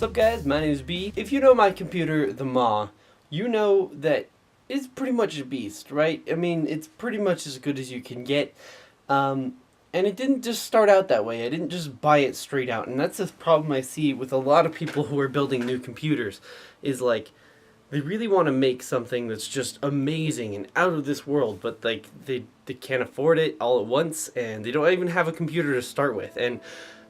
What's up guys, my name is B. If you know my computer, the Ma, you know that it's pretty much a beast, right? I mean, it's pretty much as good as you can get. And it didn't just start out that way. I didn't just buy it straight out. And that's the problem I see with a lot of people who are building new computers, is like, they really want to make something that's just amazing and out of this world, but like they can't afford it all at once, and they don't even have a computer to start with. And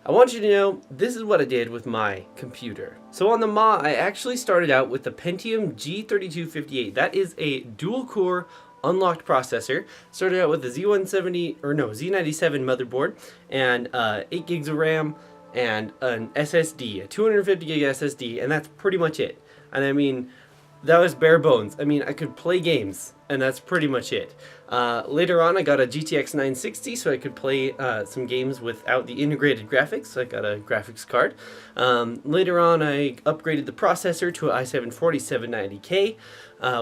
I want you to know, this is what I did with my computer. So on the Ma, I actually started out with the Pentium G3258. That is a dual-core unlocked processor. Started out with the Z97 motherboard and 8 gigs of RAM and an SSD, a 250 gig SSD, and that's pretty much it. And I mean, that was bare bones. I mean, I could play games, and that's pretty much it. Later on, I got a GTX 960, so I could play some games without the integrated graphics, so I got a graphics card. Later on, I upgraded the processor to an i7-4790K,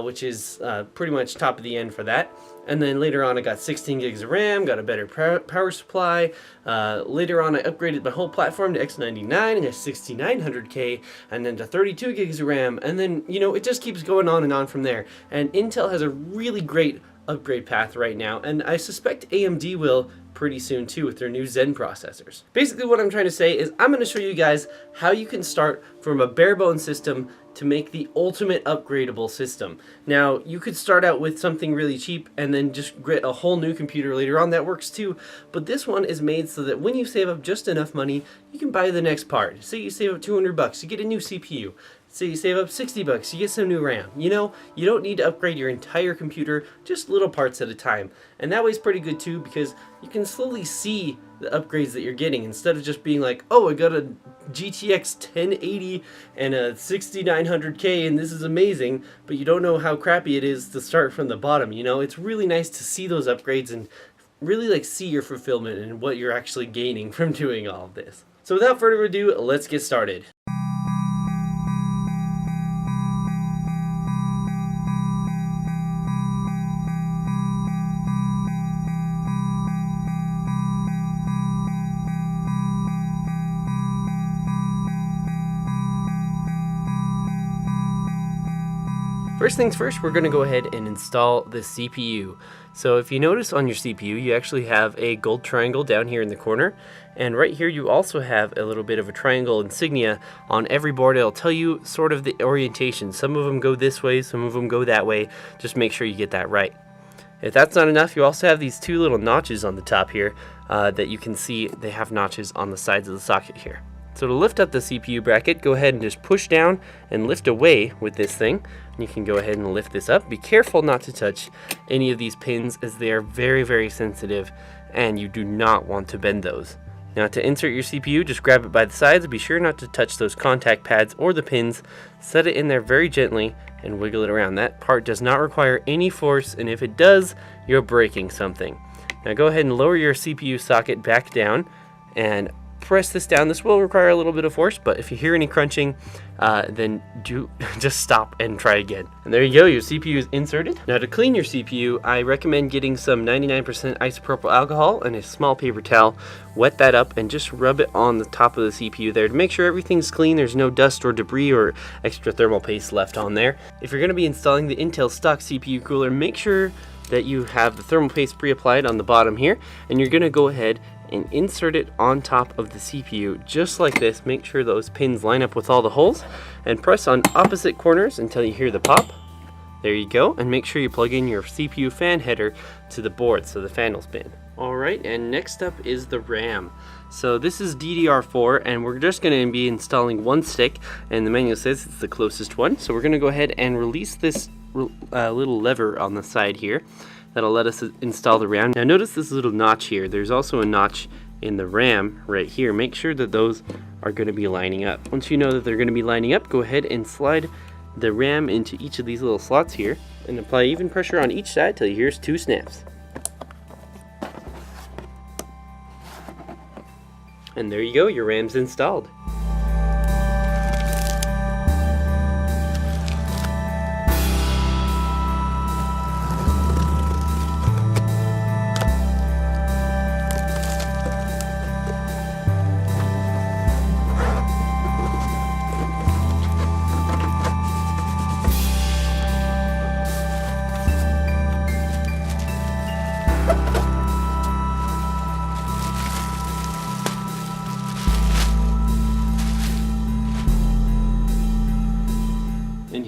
which is pretty much top of the end for that. And then later on, I got 16 gigs of RAM, got a better power supply. Later on, I upgraded my whole platform to X99 and a 6900K, and then to 32 gigs of RAM. And then, you know, it just keeps going on and on from there. And Intel has a really great upgrade path right now, and I suspect AMD will pretty soon too with their new Zen processors. Basically what I'm trying to say is I'm going to show you guys how you can start from a bare bones system to make the ultimate upgradable system. Now, you could start out with something really cheap and then just get a whole new computer later on. That works too, but this one is made so that when you save up just enough money, you can buy the next part. Say you save up 200 bucks, you get a new CPU. Say you save up 60 bucks, you get some new RAM. You know, you don't need to upgrade your entire computer, just little parts at a time. And that way's pretty good too, because you can slowly see the upgrades that you're getting instead of just being like, oh, I got a GTX 1080 and a 6900K and this is amazing, but you don't know how crappy it is to start from the bottom. You know, it's really nice to see those upgrades and really like see your fulfillment and what you're actually gaining from doing all of this. So without further ado, let's get started. First things first, we're going to go ahead and install the CPU. So if you notice on your CPU, you actually have a gold triangle down here in the corner, and right here you also have a little bit of a triangle insignia on every board. It'll tell you sort of the orientation. Some of them go this way, some of them go that way. Just make sure you get that right. If that's not enough, you also have these two little notches on the top here that you can see they have notches on the sides of the socket here. So to lift up the CPU bracket, go ahead and just push down and lift away with this thing. You can go ahead and lift this up. Be careful not to touch any of these pins, as they are very, very sensitive and you do not want to bend those. Now to insert your CPU, just grab it by the sides. Be sure not to touch those contact pads or the pins. Set it in there very gently and wiggle it around. That part does not require any force, and if it does, you're breaking something. Now go ahead and lower your CPU socket back down and press this down. This will require a little bit of force, but if you hear any crunching, then just stop and try again. And there you go, your CPU is inserted. Now to clean your CPU, I recommend getting some 99% isopropyl alcohol and a small paper towel. Wet that up and just rub it on the top of the CPU there to make sure everything's clean. There's no dust or debris or extra thermal paste left on there. If you're going to be installing the Intel stock CPU cooler, make sure that you have the thermal paste pre-applied on the bottom here, and you're going to go ahead and insert it on top of the CPU just like this. Make sure those pins line up with all the holes and press on opposite corners until you hear the pop. There you go, and make sure you plug in your CPU fan header to the board so the fan will spin. Alright, and next up is the RAM. So this is DDR4, and we're just going to be installing one stick, and the manual says it's the closest one. So we're going to go ahead and release this little lever on the side here that'll let us install the RAM. Now notice this little notch here. There's also a notch in the RAM right here. Make sure that those are going to be lining up. Once you know that they're going to be lining up, go ahead and slide the RAM into each of these little slots here and apply even pressure on each side till you hear 2 snaps. And there you go, your RAM's installed.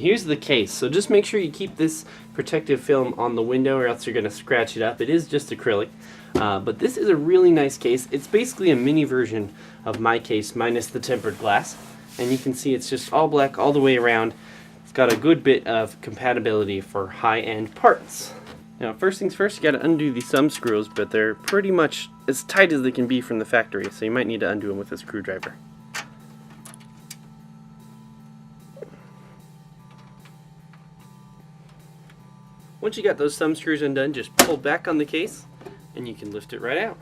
here's the case. So just make sure you keep this protective film on the window or else you're going to scratch it up. It is just acrylic. But this is a really nice case. It's basically a mini version of my case minus the tempered glass. And you can see it's just all black all the way around. It's got a good bit of compatibility for high-end parts. Now, first things first, you got to undo these thumb screws, but they're pretty much as tight as they can be from the factory, so you might need to undo them with a screwdriver. Once you got those thumb screws undone, just pull back on the case, and you can lift it right out.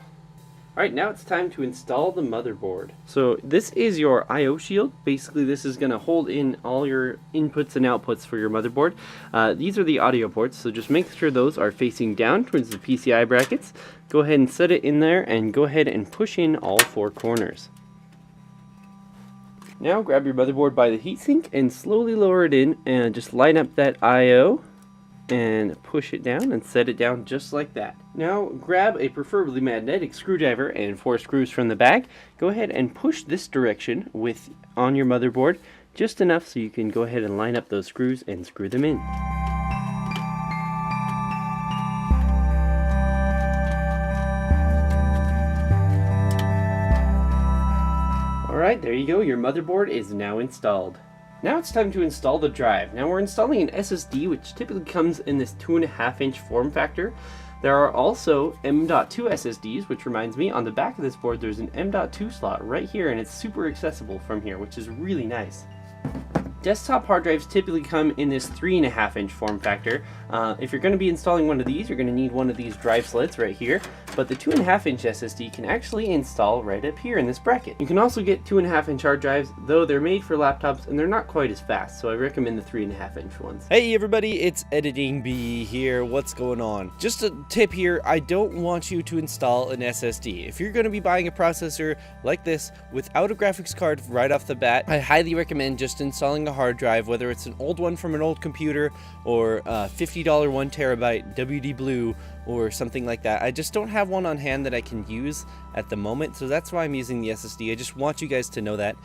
Alright, now it's time to install the motherboard. So this is your I/O shield. Basically, this is going to hold in all your inputs and outputs for your motherboard. These are the audio ports, so just make sure those are facing down towards the PCI brackets. Go ahead and set it in there, and go ahead and push in all four corners. Now grab your motherboard by the heatsink and slowly lower it in, and just line up that I/O and push it down and set it down just like that. Now grab a preferably magnetic screwdriver and 4 screws from the bag. Go ahead and push this direction on your motherboard just enough so you can go ahead and line up those screws and screw them in. Alright, there you go. Your motherboard is now installed. Now it's time to install the drive. Now we're installing an SSD, which typically comes in this 2.5-inch form factor. There are also M.2 SSDs, which reminds me, on the back of this board there's an M.2 slot right here, and it's super accessible from here, which is really nice. Desktop hard drives typically come in this 3.5-inch form factor. If you're going to be installing one of these, you're going to need one of these drive slits right here, but the 2.5-inch SSD can actually install right up here in this bracket. You can also get 2.5-inch hard drives, though they're made for laptops and they're not quite as fast, so I recommend the 3.5-inch ones. Hey everybody, it's Editing Bee here. What's going on? Just a tip here, I don't want you to install an SSD. If you're going to be buying a processor like this without a graphics card right off the bat, I highly recommend just installing a hard drive, whether it's an old one from an old computer or a $50 1 terabyte WD Blue or something like that. I just don't have one on hand that I can use at the moment, so that's why I'm using the SSD. I just want you guys to know that,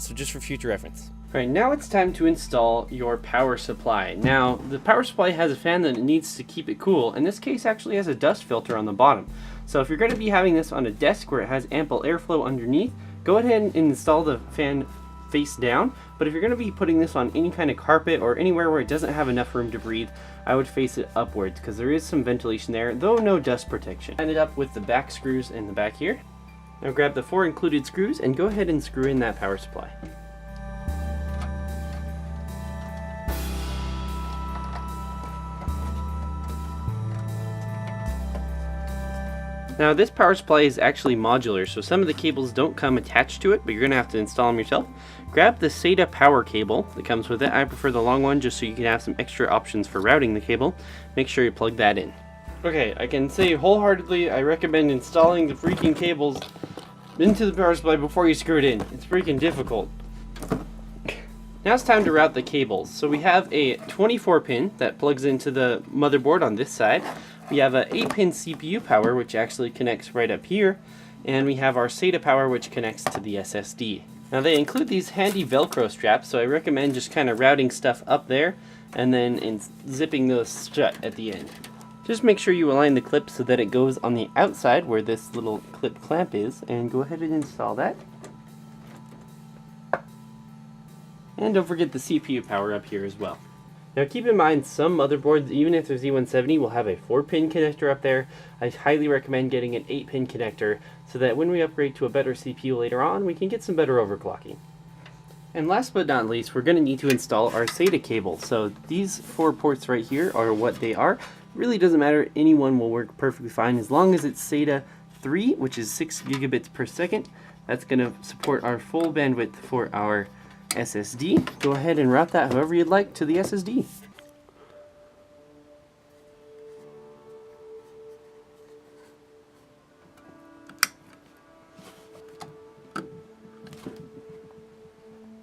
so just for future reference. Alright, now it's time to install your power supply. Now, the power supply has a fan that it needs to keep it cool, and this case actually has a dust filter on the bottom. So if you're going to be having this on a desk where it has ample airflow underneath, go ahead and install the fan face down. But if you're going to be putting this on any kind of carpet or anywhere where it doesn't have enough room to breathe, I would face it upwards because there is some ventilation there, though no dust protection. Line it up with the back screws in the back here. Now grab the 4 included screws and go ahead and screw in that power supply. Now this power supply is actually modular, so some of the cables don't come attached to it, but you're going to have to install them yourself. Grab the SATA power cable that comes with it. I prefer the long one just so you can have some extra options for routing the cable. Make sure you plug that in. Okay, I can say wholeheartedly I recommend installing the freaking cables into the power supply before you screw it in. It's freaking difficult. Now it's time to route the cables. So we have a 24 pin that plugs into the motherboard on this side. We have an 8-pin CPU power, which actually connects right up here. And we have our SATA power, which connects to the SSD. Now they include these handy Velcro straps, so I recommend just kind of routing stuff up there and then zipping those shut at the end. Just make sure you align the clip so that it goes on the outside where this little clip clamp is, and go ahead and install that. And don't forget the CPU power up here as well. Now keep in mind, some motherboards, even if they're Z170, will have a 4-pin connector up there. I highly recommend getting an 8-pin connector so that when we upgrade to a better CPU later on, we can get some better overclocking. And last but not least, we're going to need to install our SATA cable. So these 4 ports right here are what they are. It really doesn't matter, any one will work perfectly fine as long as it's SATA 3, which is 6 gigabits per second. That's going to support our full bandwidth for our SSD. Go ahead and route that however you'd like to the SSD.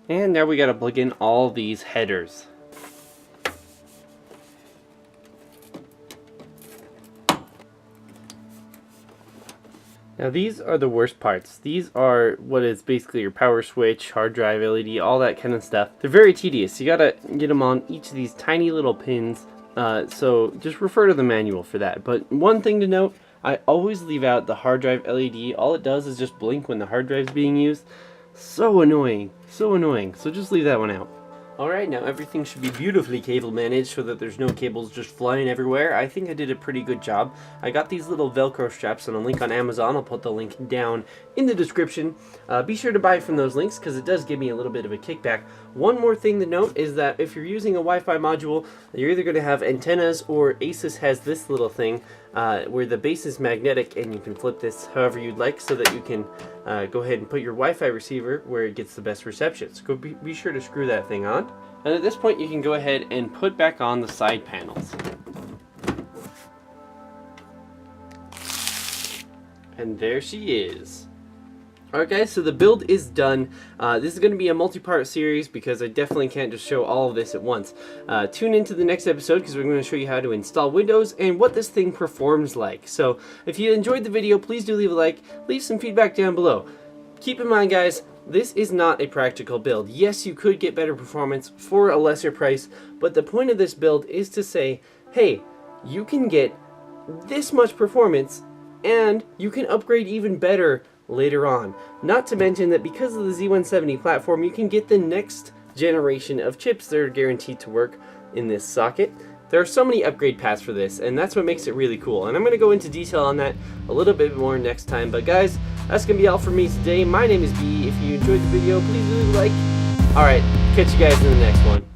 And now we gotta plug in all these headers. Now these are the worst parts. These are what is basically your power switch, hard drive, LED, all that kind of stuff. They're very tedious. You gotta get them on each of these tiny little pins. So just refer to the manual for that. But one thing to note, I always leave out the hard drive LED. All it does is just blink when the hard drive's being used. So annoying, so annoying. So just leave that one out. Alright, now everything should be beautifully cable managed so that there's no cables just flying everywhere. I think I did a pretty good job. I got these little Velcro straps on a link on Amazon. I'll put the link down in the description. Be sure to buy from those links because it does give me a little bit of a kickback. One more thing to note is that if you're using a Wi-Fi module, you're either going to have antennas, or Asus has this little thing where the base is magnetic and you can flip this however you'd like so that you can go ahead and put your Wi-Fi receiver where it gets the best reception. So be sure to screw that thing on. And at this point you can go ahead and put back on the side panels. And there she is. Alright guys, so the build is done. This is going to be a multi-part series because I definitely can't just show all of this at once. Tune into the next episode because we're going to show you how to install Windows and what this thing performs like. So if you enjoyed the video, please do leave a like, leave some feedback down below. Keep in mind guys, this is not a practical build. Yes, you could get better performance for a lesser price, but the point of this build is to say, hey, you can get this much performance and you can upgrade even better later on. Not to mention that because of the Z170 platform, you can get the next generation of chips that are guaranteed to work in this socket. There are so many upgrade paths for this, and that's what makes it really cool. And I'm going to go into detail on that a little bit more next time. But guys, that's going to be all for me today. My name is Beeeyeee. If you enjoyed the video, please leave a like. Alright, catch you guys in the next one.